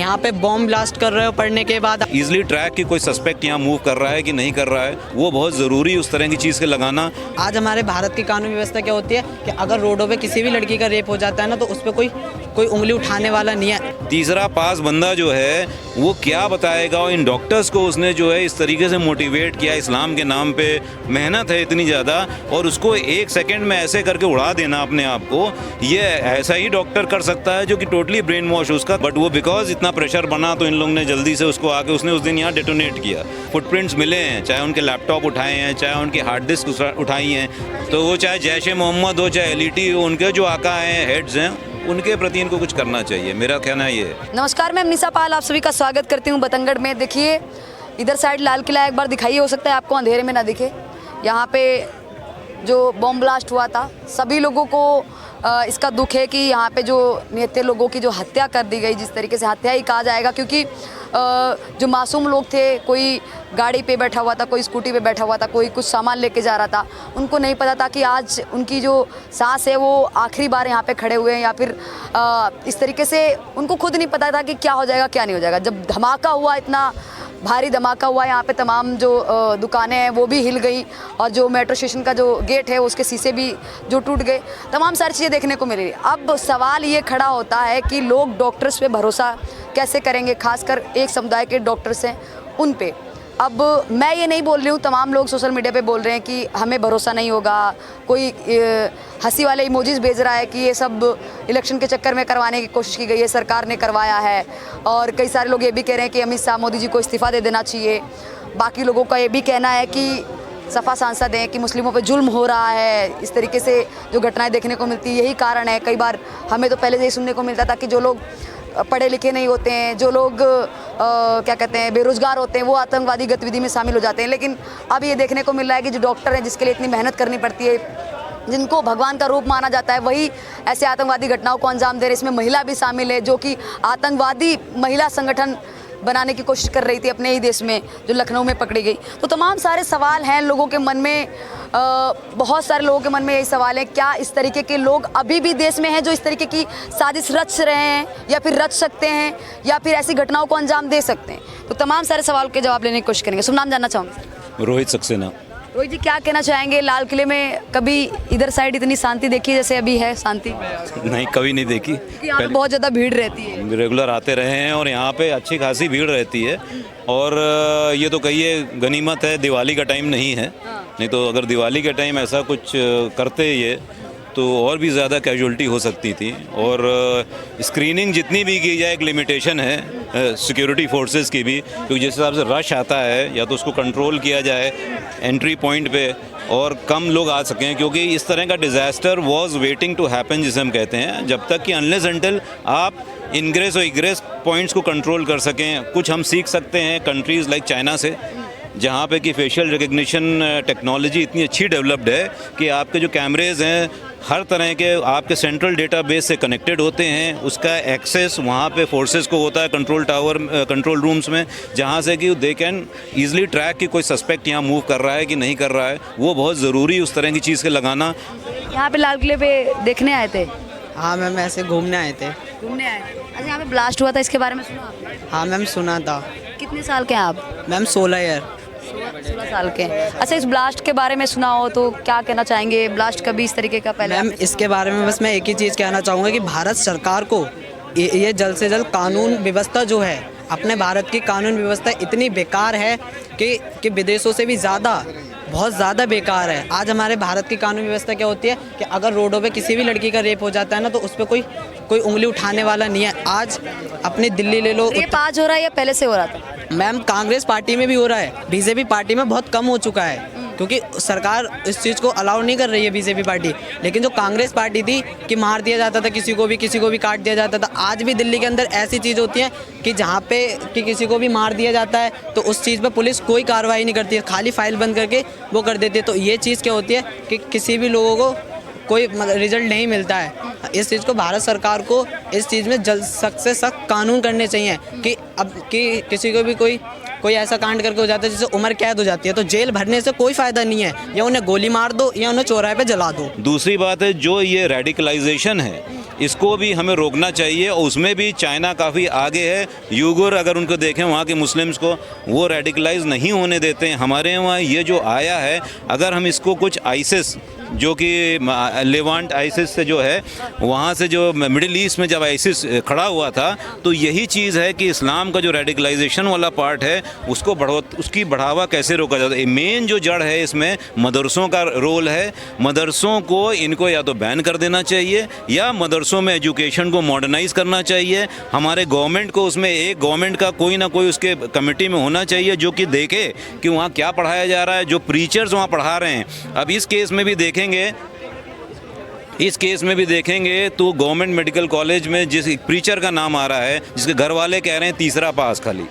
यहाँ पे bomb blast कर रहे हो पढ़ने के बाद। इजीली ट्रैक कि कोई सस्पेक्ट यहाँ मूव कर रहा है कि नहीं कर रहा है, वो बहुत ज़रूरी उस तरह की चीज़ के लगाना। आज हमारे भारत की कानून व्यवस्था क्या होती है कि अगर रोडों पे किसी भी लड़की का रेप हो जाता है ना, तो उस पर कोई उंगली उठाने वाला नहीं है। तीसरा पास बंदा जो है वो क्या बताएगा, और इन डॉक्टर्स को उसने जो है इस तरीके से मोटिवेट किया इस्लाम के नाम पे, मेहनत है इतनी ज़्यादा, और उसको एक सेकंड में ऐसे करके उड़ा देना अपने आप को, ये ऐसा ही डॉक्टर कर सकता है जो कि टोटली ब्रेन वॉश उसका। बट वो बिकॉज इतना प्रेशर बना तो इन लोगों ने जल्दी से उसको आके उसने उस दिन यहाँ डेटोनेट किया। फुटप्रिंट्स मिले हैं, चाहे उनके लैपटॉप उठाए हैं, चाहे उनकी हार्ड डिस्क उठाई हैं, तो वो चाहे जैश ए मोहम्मद हो चाहे एलिटी हो, उनके जो आका हैं, हेड्स हैं, उनके प्रति इनको कुछ करना चाहिए, मेरा कहना ये है। नमस्कार, मैं निशा पाल आप सभी का स्वागत करती हूँ बतंगड़ में। देखिए इधर साइड लाल किला एक बार दिखाइए, हो सकता है आपको अंधेरे में ना दिखे। यहाँ पे जो बॉम्ब ब्लास्ट हुआ था, सभी लोगों को इसका दुख है कि यहाँ पे जो निहत्थे लोगों की जो हत्या कर दी गई, जिस तरीके से हत्या ही कहा जाएगा, क्योंकि जो मासूम लोग थे, कोई गाड़ी पे बैठा हुआ था, कोई स्कूटी पे बैठा हुआ था, कोई कुछ सामान लेके जा रहा था, उनको नहीं पता था कि आज उनकी जो सांस है वो आखिरी बार यहाँ पे खड़े हुए हैं, या फिर इस तरीके से उनको खुद नहीं पता था कि क्या हो जाएगा क्या नहीं हो जाएगा। जब धमाका हुआ, इतना भारी धमाका हुआ, यहाँ पे तमाम जो दुकानें हैं वो भी हिल गई, और जो मेट्रो स्टेशन का जो गेट है उसके शीशे भी जो टूट गए, तमाम सारी चीज़ें देखने को मिली। अब सवाल ये खड़ा होता है कि लोग डॉक्टर्स पे भरोसा कैसे करेंगे, खासकर एक समुदाय के डॉक्टर्स हैं उन पे। अब मैं ये नहीं बोल रही हूँ, तमाम लोग सोशल मीडिया पे बोल रहे हैं कि हमें भरोसा नहीं होगा, कोई हंसी वाले इमोजीज भेज रहा है कि ये सब इलेक्शन के चक्कर में करवाने की कोशिश की गई है, सरकार ने करवाया है, और कई सारे लोग ये भी कह रहे हैं कि अमित शाह मोदी जी को इस्तीफ़ा दे देना चाहिए। बाकी लोगों का ये भी कहना है कि सपा सांसद हैं कि मुस्लिमों पे जुल्म हो रहा है। इस तरीके से जो घटनाएं देखने को मिलती है, यही कारण है। कई बार हमें तो पहले से ही सुनने को मिलता था कि जो लोग पढ़े लिखे नहीं होते हैं, जो लोग क्या कहते हैं बेरोजगार होते हैं, वो आतंकवादी गतिविधि में शामिल हो जाते हैं। लेकिन अब ये देखने को मिल रहा है कि जो डॉक्टर हैं, जिसके लिए इतनी मेहनत करनी पड़ती है, जिनको भगवान का रूप माना जाता है, वही ऐसे आतंकवादी घटनाओं को अंजाम दे रहे। इसमें महिला भी शामिल है, जो कि आतंकवादी महिला संगठन बनाने की कोशिश कर रही थी अपने ही देश में, जो लखनऊ में पकड़ी गई। तो तमाम सारे सवाल हैं लोगों के मन में, बहुत सारे लोगों के मन में यही सवाल है, क्या इस तरीके के लोग अभी भी देश में हैं जो इस तरीके की साजिश रच रहे हैं, या फिर रच सकते हैं, या फिर ऐसी घटनाओं को अंजाम दे सकते हैं? तो तमाम सारे सवाल के जवाब लेने की कोशिश करेंगे। शुभ नाम जानना चाहूँगी। रोहित सक्सेना। रोहित जी, क्या कहना चाहेंगे? लाल किले में कभी इधर साइड इतनी शांति देखी जैसे अभी है शांति? नहीं, कभी नहीं देखी। यहाँ पे बहुत ज़्यादा भीड़ रहती है, रेगुलर आते रहे हैं और यहाँ पे अच्छी खासी भीड़ रहती है, और ये तो कहिए गनीमत है दिवाली का टाइम नहीं है, नहीं तो अगर दिवाली के टाइम ऐसा कुछ करते ये तो और भी ज़्यादा कैजुअल्टी हो सकती थी। और स्क्रीनिंग जितनी भी की जाए, एक लिमिटेशन है सिक्योरिटी फोर्सेस की भी, क्योंकि जिस हिसाब से रश आता है, या तो उसको कंट्रोल किया जाए एंट्री पॉइंट पे और कम लोग आ सकें, क्योंकि इस तरह का disaster was waiting to happen जिसे हम कहते हैं, जब तक कि अनलेस अनटिल आप इनग्रेस और इग्रेस पॉइंट्स को कंट्रोल कर सकें। कुछ हम सीख सकते हैं कंट्रीज़ लाइक चाइना से, जहाँ पे कि फेशियल रिकग्निशन टेक्नोलॉजी इतनी अच्छी डेवलप्ड है कि आपके जो कैमरेज़ हैं हर तरह के आपके सेंट्रल डेटाबेस से कनेक्टेड होते हैं, उसका एक्सेस वहाँ पे फोर्सेस को होता है कंट्रोल टावर, कंट्रोल रूम्स में, जहाँ से कि दे कैन ईजिली ट्रैक कि कोई सस्पेक्ट यहाँ मूव कर रहा है कि नहीं कर रहा है, वो बहुत ज़रूरी उस तरह की चीज़ के लगाना। यहाँ पे लाल किले पे देखने आए थे? हाँ मैम, ऐसे घूमने आए थे। घूमने आए? अच्छा, यहाँ पे ब्लास्ट हुआ था, इसके बारे में सुना आपने? हाँ मैम, सुना था। कितने साल के हैं आप? Ma'am 16 year. 16 साल के हैं। अच्छा, इस ब्लास्ट के बारे में सुना हो तो क्या कहना चाहेंगे? ब्लास्ट कभी इस तरीके का पहले? मैम इसके बारे में बस मैं एक ही चीज़ कहना चाहूँगा कि भारत सरकार को ये जल्द से जल्द कानून व्यवस्था जो है, अपने भारत की कानून व्यवस्था इतनी बेकार है कि विदेशों से भी ज़्यादा, बहुत ज़्यादा बेकार है। आज हमारे भारत की कानून व्यवस्था क्या होती है कि अगर रोडों पे किसी भी लड़की का रेप हो जाता है ना, तो उस पर कोई उंगली उठाने वाला नहीं है। आज अपनी दिल्ली ले लो, रेप आज हो रहा है या पहले से हो रहा था? मैम कांग्रेस पार्टी में भी हो रहा है, बीजेपी पार्टी में बहुत कम हो चुका है, क्योंकि सरकार इस चीज़ को अलाउ नहीं कर रही है बीजेपी पार्टी। लेकिन जो कांग्रेस पार्टी थी कि मार दिया जाता था किसी को भी काट दिया जाता था, आज भी दिल्ली के अंदर ऐसी चीज़ होती है कि जहाँ पे कि किसी को भी मार दिया जाता है तो उस चीज़ पे पुलिस कोई कार्रवाई नहीं करती है, खाली फाइल बंद करके वो कर देती है। तो ये चीज़ क्या होती है कि किसी भी लोगों को कोई रिजल्ट नहीं मिलता है। इस चीज़ को भारत सरकार को इस चीज़ में जल्द सख्त से सख्त कानून करने चाहिए कि अब कि किसी को भी कोई ऐसा कांड करके हो जाता है जिससे उम्र कैद हो जाती है, तो जेल भरने से कोई फ़ायदा नहीं है, या उन्हें गोली मार दो या उन्हें चौराहे पे जला दो। दूसरी बात है, जो ये रेडिकलाइजेशन है इसको भी हमें रोकना चाहिए। और उसमें भी चाइना काफ़ी आगे है। यूगर अगर उनको देखें वहाँ के मुस्लिम्स को, वो रेडिकलाइज नहीं होने देते हैं। हमारे वहाँ ये जो आया है, अगर हम इसको कुछ आइसिस जो कि लेवांट आइसिस से जो है, वहाँ से जो मिडिल ईस्ट में जब आइसिस खड़ा हुआ था, तो यही चीज़ है कि इस्लाम का जो रेडिकलाइजेशन वाला पार्ट है उसको उसकी बढ़ावा कैसे रोका जाता है। मेन जो जड़ है इसमें मदरसों का रोल है। मदरसों को इनको या तो बैन कर देना चाहिए या मदरसों में एजुकेशन को मॉडर्नाइज करना चाहिए। हमारे गवर्नमेंट को उसमें एक गवर्नमेंट का कोई ना कोई उसके कमेटी में होना चाहिए जो कि देखे कि वहाँ क्या पढ़ाया जा रहा है, जो प्रीचर्स वहाँ पढ़ा रहे हैं। अब इस केस में भी देखेंगे तो गवर्नमेंट मेडिकल कॉलेज में जिस प्रीचर का नाम आ रहा है, जिसके घर वाले कह रहे हैं तीसरा पास, खाली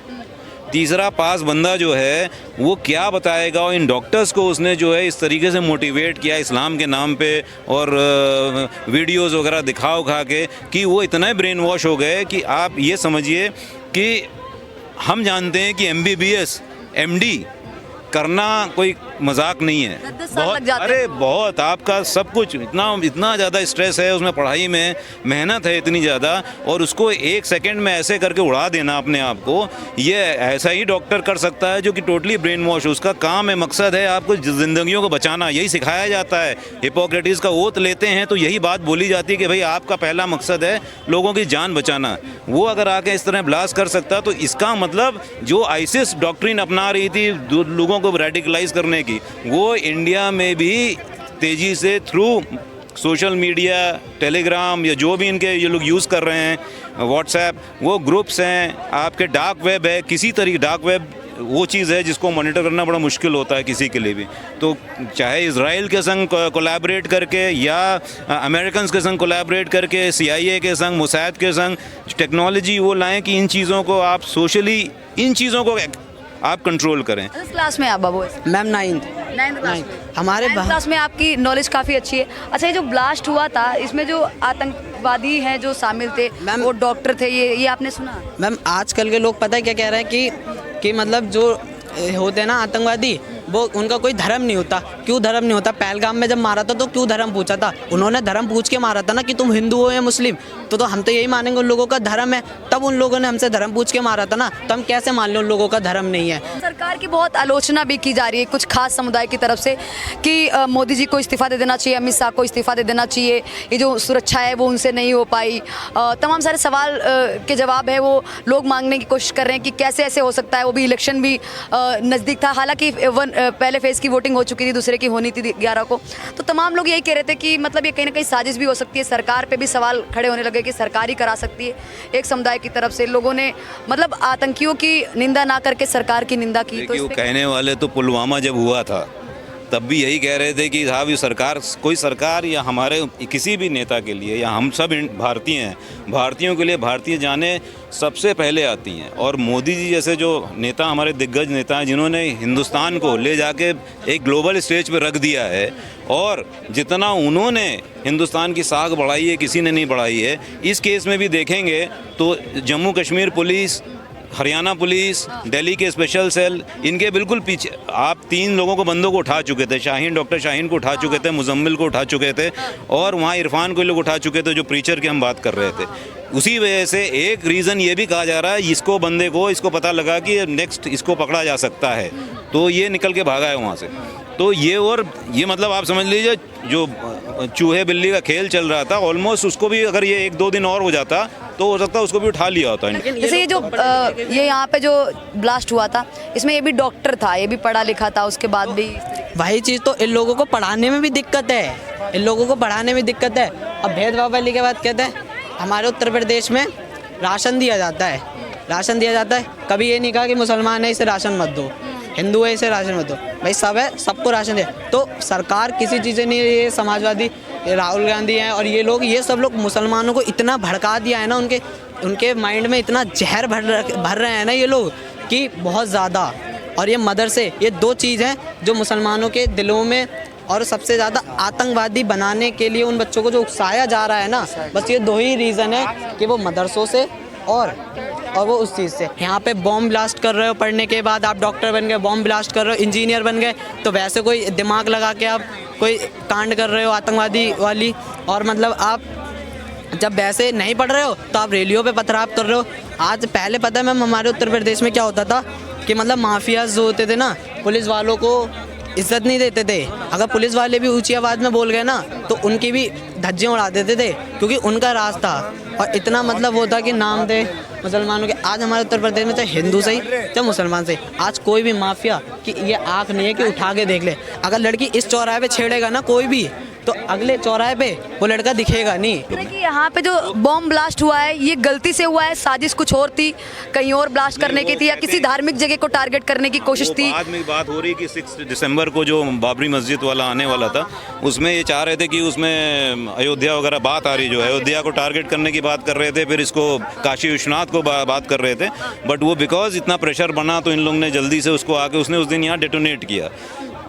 तीसरा पास बंदा जो है वो क्या बताएगा। और इन डॉक्टर्स को उसने जो है इस तरीके से मोटिवेट किया इस्लाम के नाम पे और वीडियोस वगैरह दिखा के कि वो इतना ब्रेन वॉश हो गए कि आप ये समझिए कि हम जानते हैं कि MBBS MD करना कोई मजाक नहीं है। 10 साल लग जाते हैं। अरे बहुत, आपका सब कुछ इतना ज़्यादा स्ट्रेस है उसमें, पढ़ाई में मेहनत है इतनी ज़्यादा, और उसको एक सेकंड में ऐसे करके उड़ा देना अपने आप को, ये ऐसा ही डॉक्टर कर सकता है जो कि टोटली ब्रेन वॉश। उसका काम है, मकसद है आपको ज़िंदगियों को बचाना, यही सिखाया जाता है। हिपोक्रेटिस का ओथ लेते हैं तो यही बात बोली जाती है कि भाई आपका पहला मकसद है लोगों की जान बचाना। वो अगर आके इस तरह ब्लास्ट कर सकता तो इसका मतलब जो आइसिस डॉक्ट्रिन अपना रही थी लोगों को रेडिकलाइज करने की, वो इंडिया में भी तेज़ी से थ्रू सोशल मीडिया, टेलीग्राम या जो भी इनके ये लोग यूज़ कर रहे हैं, व्हाट्सएप, वो ग्रुप्स हैं, आपके डार्क वेब है, किसी तरीके डार्क वेब वो चीज़ है जिसको मॉनिटर करना बड़ा मुश्किल होता है किसी के लिए भी। तो चाहे इजराइल के संग कोलैबोरेट करके या अमेरिकन के संग कोलैबोरेट करके, CIA के संग, मोसाद के संग टेक्नोलॉजी वो लाएं कि इन चीज़ों को आप सोशली, इन चीज़ों को आप कंट्रोल करें। किस क्लास में आप बाबू? मैम 9th क्लास में। हमारे 9th क्लास में आपकी नॉलेज काफ़ी अच्छी है। अच्छा, ये जो ब्लास्ट हुआ था इसमें जो आतंकवादी हैं जो शामिल थे, मैम, वो डॉक्टर थे, ये आपने सुना? मैम आजकल के लोग पता है क्या कह रहे हैं कि मतलब जो होते हैं ना आतंकवादी, वो उनका कोई धर्म नहीं होता। क्यों धर्म नहीं होता? पहलगाम में जब मारा था तो क्यों धर्म पूछा था? उन्होंने धर्म पूछ के मारा था ना कि तुम हिंदू हो या मुस्लिम, तो हम तो यही मानेंगे उन लोगों का धर्म है। तब उन लोगों ने हमसे धर्म पूछ के मारा था ना, तो हम कैसे मान लें उन लोगों का धर्म नहीं है? सरकार की बहुत आलोचना भी की जा रही है कुछ खास समुदाय की तरफ से कि मोदी जी को इस्तीफा दे देना चाहिए, अमित शाह को इस्तीफा दे देना चाहिए, ये जो सुरक्षा है वो उनसे नहीं हो पाई। तमाम सारे सवाल के जवाब है वो लोग मांगने की कोशिश कर रहे हैं कि कैसे ऐसे हो सकता है। वो भी इलेक्शन भी नज़दीक था, हालांकि पहले फेज़ की वोटिंग हो चुकी थी, दूसरे की होनी थी 11 को। तो तमाम लोग यही कह रहे थे कि मतलब ये कहीं ना कहीं साजिश भी हो सकती है। सरकार पे भी सवाल खड़े होने लगे कि सरकार ही करा सकती है। एक समुदाय की तरफ से लोगों ने मतलब आतंकियों की निंदा ना करके सरकार की निंदा की। तो वो कहने वाले तो पुलवामा जब हुआ था तब भी यही कह रहे थे कि साहब ये सरकार, कोई सरकार या हमारे किसी भी नेता के लिए, या हम सब भारतीय हैं, भारतीयों के लिए भारतीय जानें सबसे पहले आती हैं। और मोदी जी जैसे जो नेता, हमारे दिग्गज नेता हैं, जिन्होंने हिंदुस्तान को ले जाके एक ग्लोबल स्टेज पे रख दिया है, और जितना उन्होंने हिंदुस्तान की साख बढ़ाई है किसी ने नहीं बढ़ाई है। इस केस में भी देखेंगे तो जम्मू कश्मीर पुलिस, हरियाणा पुलिस, दिल्ली के स्पेशल सेल, इनके बिल्कुल पीछे आप 3 लोगों को, बंदों को उठा चुके थे। शाहीन, डॉक्टर शाहीन को उठा चुके थे, मुजम्मिल को उठा चुके थे, और वहाँ इरफान को लोग उठा चुके थे जो प्रीचर की हम बात कर रहे थे। उसी वजह से एक रीज़न ये भी कहा जा रहा है, इसको बंदे को, इसको पता लगा कि नेक्स्ट इसको पकड़ा जा सकता है, तो ये निकल के भागा है वहाँ से। तो ये, और ये मतलब आप समझ लीजिए जो चूहे बिल्ली का खेल चल रहा था, ऑलमोस्ट उसको भी अगर ये 1-2 दिन और हो जाता तो हो सकता है उसको भी उठा लिया होता है। जैसे ये जो ये यहाँ पे जो ब्लास्ट हुआ था, इसमें ये भी डॉक्टर था, ये भी पढ़ा लिखा था, उसके बाद भी वही चीज़, तो इन लोगों को पढ़ाने में भी दिक्कत है, इन लोगों को पढ़ाने में दिक्कत है। अब भेदभाव वाली के बाद कहते हैं हमारे उत्तर प्रदेश में राशन दिया जाता है, राशन दिया जाता है, कभी ये नहीं कहा कि मुसलमान है इसे राशन मत दो, हिंदू है इसे राशन मत दो, भाई सब है, सबको राशन दे। तो सरकार किसी चीज़ से नहीं, ये समाजवादी, ये राहुल गांधी हैं और ये लोग, ये सब लोग मुसलमानों को इतना भड़का दिया है ना, उनके माइंड में इतना जहर भर रहे हैं ना ये लोग कि बहुत ज़्यादा। और ये मदरसे, ये 2 चीज़ हैं जो मुसलमानों के दिलों में और सबसे ज़्यादा आतंकवादी बनाने के लिए उन बच्चों को जो उकसाया जा रहा है ना, बस ये 2 ही रीज़न है कि वो मदरसों से और वो उस चीज़ से। यहाँ पे बॉम्ब ब्लास्ट कर रहे हो, पढ़ने के बाद आप डॉक्टर बन गए, बॉम्ब ब्लास्ट कर रहे हो, इंजीनियर बन गए, तो वैसे कोई दिमाग लगा के आप कोई कांड कर रहे हो आतंकवादी वाली, और मतलब आप जब वैसे नहीं पढ़ रहे हो तो आप रैलियों पे पथराव कर रहे हो। आज पहले पता है मैम हमारे उत्तर प्रदेश में क्या होता था कि मतलब माफियाज जो होते थे ना, पुलिस वालों को इज्जत नहीं देते थे। अगर पुलिस वाले भी ऊंची आवाज़ में बोल गए ना तो उनकी भी धज्जियाँ उड़ा देते थे, क्योंकि उनका राज था और इतना मतलब वो था कि नाम थे मुसलमानों के। आज हमारे उत्तर प्रदेश में चाहे हिंदू सही चाहे मुसलमान सही, आज कोई भी माफिया कि ये आँख नहीं है कि उठा के देख ले। अगर लड़की इस चौराहे पे छेड़ेगा ना कोई भी, तो अगले चौराहे पे वो लड़का दिखेगा नहीं। देखिए यहाँ पे जो बॉम्ब ब्लास्ट हुआ है ये गलती से हुआ है, साजिश कुछ और थी, कहीं और ब्लास्ट करने की थी या किसी धार्मिक जगह को टारगेट करने की कोशिश थी? बाद में बात हो रही कि 6 दिसंबर को जो बाबरी मस्जिद वाला आने वाला था, उसमें ये चाह रहे थे कि उसमें अयोध्या वगैरह बात आ रही, जो अयोध्या को टारगेट करने की बात कर रहे थे, फिर इसको काशी विश्वनाथ को बात कर रहे थे। बट वो बिकॉज इतना प्रेशर बना तो इन लोगों ने जल्दी से उसको आके उसने उस दिन यहाँ डेटोनेट किया।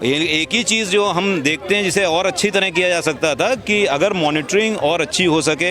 एक ही चीज़ जो हम देखते हैं जिसे और अच्छी तरह किया जा सकता था कि अगर मॉनिटरिंग और अच्छी हो सके,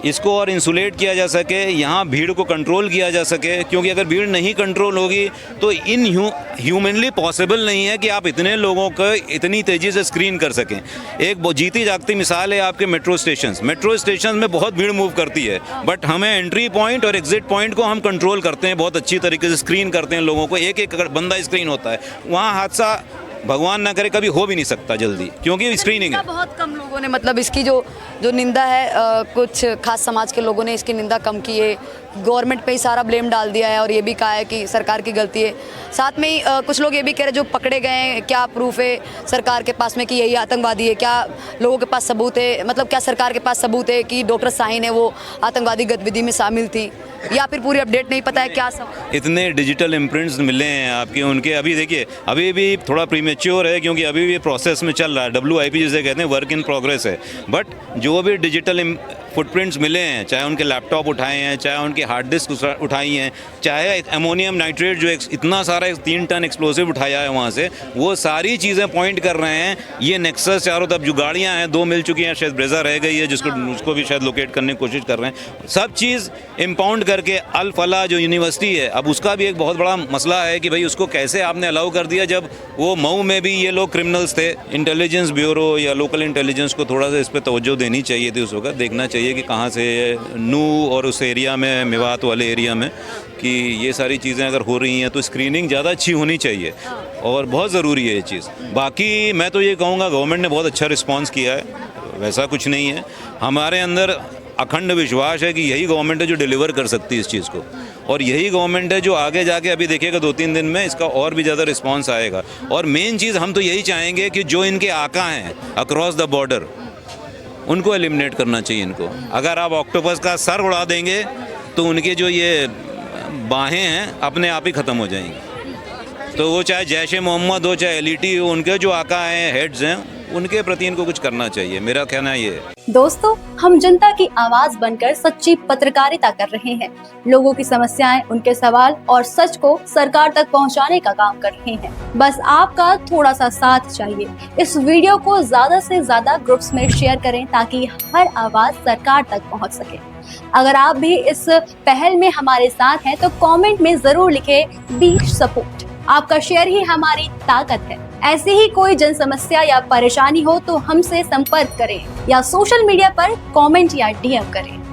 इसको और इंसुलेट किया जा सके, यहाँ भीड़ को कंट्रोल किया जा सके, क्योंकि अगर भीड़ नहीं कंट्रोल होगी तो ह्यूमनली पॉसिबल नहीं है कि आप इतने लोगों को इतनी तेज़ी से स्क्रीन कर सकें। एक जीती जागती मिसाल है आपके मेट्रो स्टेशन में बहुत भीड़ मूव करती है, बट हमें एंट्री पॉइंट और एग्जिट पॉइंट को हम कंट्रोल करते हैं, बहुत अच्छी तरीके से स्क्रीन करते हैं लोगों को, एक एक बंदा स्क्रीन होता है। वहाँ हादसा भगवान ना करे कभी हो भी नहीं सकता जल्दी, क्योंकि स्क्रीनिंग है। बहुत कम लोगों ने मतलब इसकी जो निंदा है, कुछ खास समाज के लोगों ने इसकी निंदा कम की है, गवर्नमेंट पे ही सारा ब्लेम डाल दिया है और ये भी कहा है कि सरकार की गलती है। साथ में ही कुछ लोग ये भी कह रहे हैं जो पकड़े गए हैं, क्या प्रूफ है सरकार के पास में कि यही आतंकवादी है? क्या लोगों के पास सबूत है, मतलब क्या सरकार के पास सबूत है कि डॉक्टर शाहीन है वो आतंकवादी गतिविधि में शामिल थी, या फिर पूरी अपडेट नहीं पता है क्या सब? इतने डिजिटल इम्प्रिंट्स मिले हैं आपके उनके, अभी देखिए अभी भी थोड़ा प्रीमेच्योर है क्योंकि अभी भी प्रोसेस में चल रहा है, WIP जिसे कहते हैं वर्क इन प्रोग्रेस है। बट जो भी डिजिटल फुटप्रिंट्स मिले हैं, चाहे उनके लैपटॉप उठाए हैं, चाहे उनकी हार्ड डिस्क उठाई हैं, चाहे अमोनियम नाइट्रेट जो इतना सारा 3 टन एक्सप्लोसिव उठाया है वहाँ से, वो सारी चीज़ें पॉइंट कर रहे हैं ये नेक्सस चारों तरफ। जो गाड़ियाँ हैं 2 मिल चुकी हैं, शायद ब्रेजा रह गई है उसको भी शायद लोकेट करने की कोशिश कर रहे हैं। सब चीज़ इम्पाउंड करके अल फला जो यूनिवर्सिटी है, अब उसका भी एक बहुत बड़ा मसला है कि भाई उसको कैसे आपने अलाउ कर दिया, जब वो मऊ में भी ये लोग क्रिमिनल्स थे। इंटेलिजेंस ब्यूरो या लोकल इंटेलिजेंस को थोड़ा सा इस पर तवज्जो देनी चाहिए थी उस वक्त, देखना चाहिए कि कहाँ से नू और उस एरिया में, मेवात वाले एरिया में, कि ये सारी चीज़ें अगर हो रही हैं तो स्क्रीनिंग ज़्यादा अच्छी होनी चाहिए और बहुत ज़रूरी है ये चीज़। बाकी मैं तो ये कहूँगा गवर्नमेंट ने बहुत अच्छा रिस्पॉन्स किया है, वैसा कुछ नहीं है। हमारे अंदर अखंड विश्वास है कि यही गवर्नमेंट है जो डिलीवर कर सकती है इस चीज़ को, और यही गवर्नमेंट है जो आगे जाके अभी देखिएगा 2-3 दिन में इसका और भी ज़्यादा रिस्पांस आएगा। और मेन चीज़ हम तो यही चाहेंगे कि जो इनके आका हैं अक्रॉस द बॉर्डर, उनको एलिमिनेट करना चाहिए इनको। अगर आप ऑक्टोपस का सर उड़ा देंगे तो उनके जो ये बाहें हैं अपने आप ही ख़त्म हो जाएंगी। तो वो चाहे जैश ए मोहम्मद हो, चाहे LET हो, उनके जो आका हैं, हेड्स हैं, उनके प्रति इनको कुछ करना चाहिए, मेरा कहना ये है। दोस्तों, हम जनता की आवाज बनकर सच्ची पत्रकारिता कर रहे हैं। लोगों की समस्याएं, उनके सवाल और सच को सरकार तक पहुंचाने का काम कर रहे हैं। बस आपका थोड़ा सा साथ चाहिए। इस वीडियो को ज्यादा से ज्यादा ग्रुप्स में शेयर करें ताकि हर आवाज सरकार तक पहुंच सके। अगर आप भी इस पहल में हमारे साथ हैं तो कमेंट में जरूर लिखें बी सपोर्ट। आपका शेयर ही हमारी ताकत है। ऐसी ही कोई जन समस्या या परेशानी हो तो हमसे संपर्क करें या सोशल मीडिया पर कमेंट या DM करें।